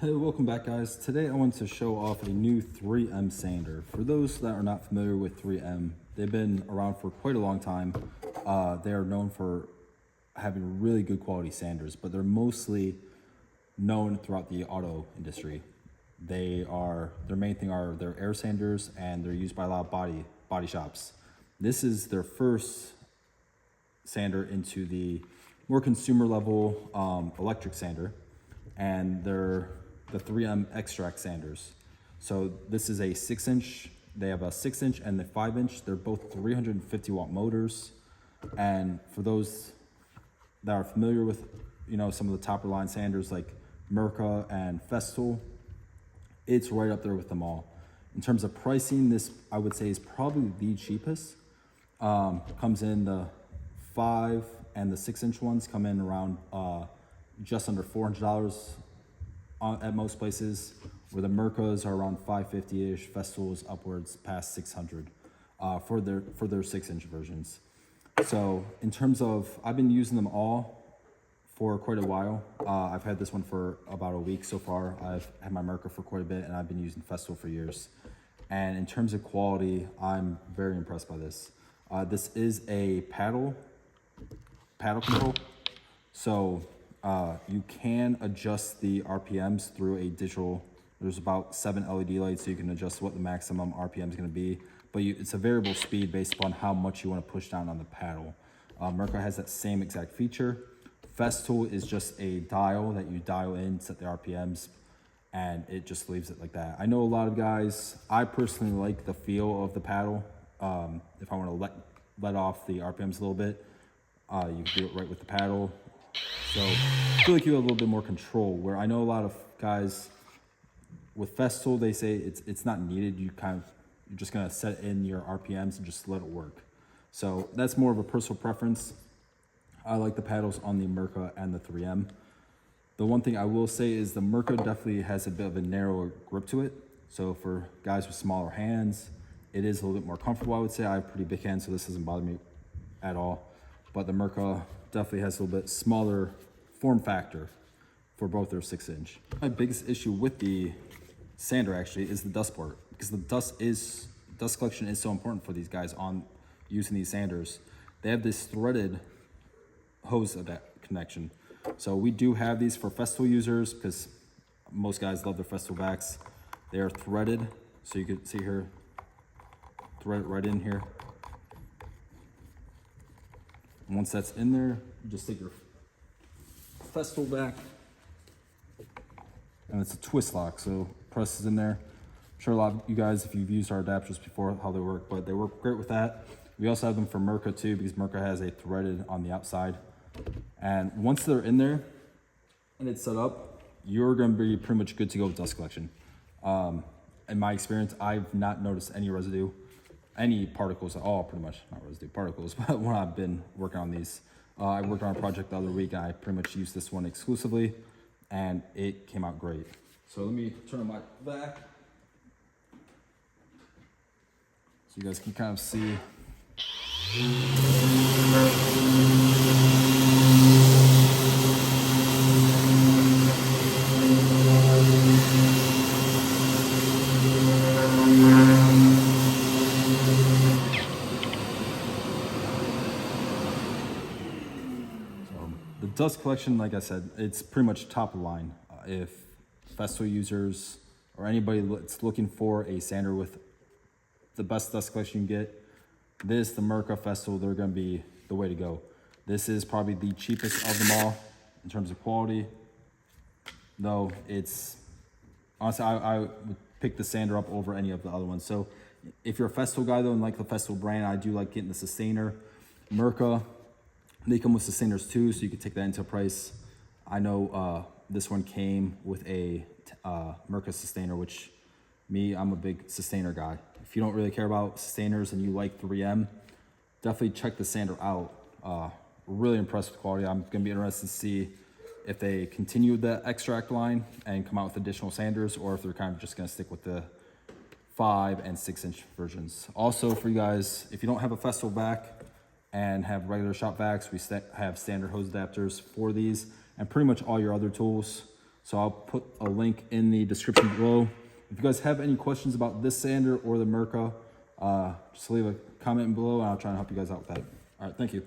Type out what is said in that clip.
Hey, welcome back guys. Today I want to show off a new 3M sander. For those that are not familiar with 3M, they've been around for quite a long time. They are known for having really good quality sanders, but they're mostly known throughout the auto industry. Their main thing are their air sanders, and they're used by a lot of body shops. This is their first sander into the more consumer level electric sander, and they're the 3M Xtract sanders. So this is a 6-inch. They have a 6-inch and the 5-inch. They're both 350 watt motors. And for those that are familiar with, some of the top of the line sanders like Mirka and Festool, it's right up there with them all. In terms of pricing, this I would say is probably the cheapest. Comes in the 5 and the 6-inch ones come in around just under $400 at most places, where the Mirkas are around $550-ish, Festool's upwards past $600 for their 6-inch versions. So in terms of, I've been using them all for quite a while. I've had this one for about a week so far. I've had my Mirka for quite a bit, and I've been using Festool for years. And in terms of quality, I'm very impressed by this. This is a paddle control. So you can adjust the RPMs through a digital. There's about 7 LED lights, so you can adjust what the maximum RPM is going to be. But it's a variable speed based upon how much you want to push down on the paddle. Mirka has that same exact feature. Festool is just a dial that you dial in, set the RPMs, and it just leaves it like that. I know a lot of guys, I personally like the feel of the paddle. If I want to let off the RPMs a little bit, you can do it right with the paddle. So I feel like you have a little bit more control, where I know a lot of guys with Festool, they say it's not needed. You're just gonna set in your RPMs and just let it work. So that's more of a personal preference. I like the paddles on the Mirka and the 3M. The one thing I will say is the Mirka definitely has a bit of a narrower grip to it. So for guys with smaller hands, it is a little bit more comfortable, I would say. I have pretty big hands, so this doesn't bother me at all. But the Mirka definitely has a little bit smaller form factor for both their 6-inch. My biggest issue with the sander actually is the dust part, because the dust collection is so important for these guys on using these sanders. They have this threaded hose connection. So we do have these for Festool users, because most guys love their Festool backs. They are threaded, so you can see here, thread it right in here. And once that's in there, you just take your Festool back, and it's a twist lock, so presses in there. I'm sure a lot of you guys, if you've used our adapters before, how they work, but they work great with that. We also have them for Mirka too, because Mirka has a threaded on the outside. And once they're in there and it's set up, you're going to be pretty much good to go with dust collection. In my experience, I've not noticed any residue, any particles at all, pretty much. Not residue, particles, but when I've been working on these. I worked on a project the other week, and I pretty much used this one exclusively, and it came out great. So let me turn on my back, so you guys can kind of see. The dust collection, like I said, it's pretty much top of the line. If Festool users or anybody that's looking for a sander with the best dust collection you can get, the Mirka, Festool, they're going to be the way to go. This is probably the cheapest of them all in terms of quality, though it's, honestly, I would pick the sander up over any of the other ones. So if you're a Festool guy though and like the Festool brand, I do like getting the Sustainer. Mirka, they come with Sustainers too, so you can take that into price. I know this one came with a Mirka Sustainer, which I'm a big Sustainer guy. If you don't really care about Sustainers and you like 3M, definitely check the sander out. Really impressed with the quality. I'm gonna be interested to see if they continue the Xtract line and come out with additional sanders, or if they're kind of just gonna stick with the 5 and 6-inch versions. Also for you guys, if you don't have a Festool back and have regular shop vacs, we have standard hose adapters for these, and pretty much all your other tools. So I'll put a link in the description below. If you guys have any questions about this sander or the Mirka, just leave a comment below and I'll try and help you guys out with that. All right, thank you.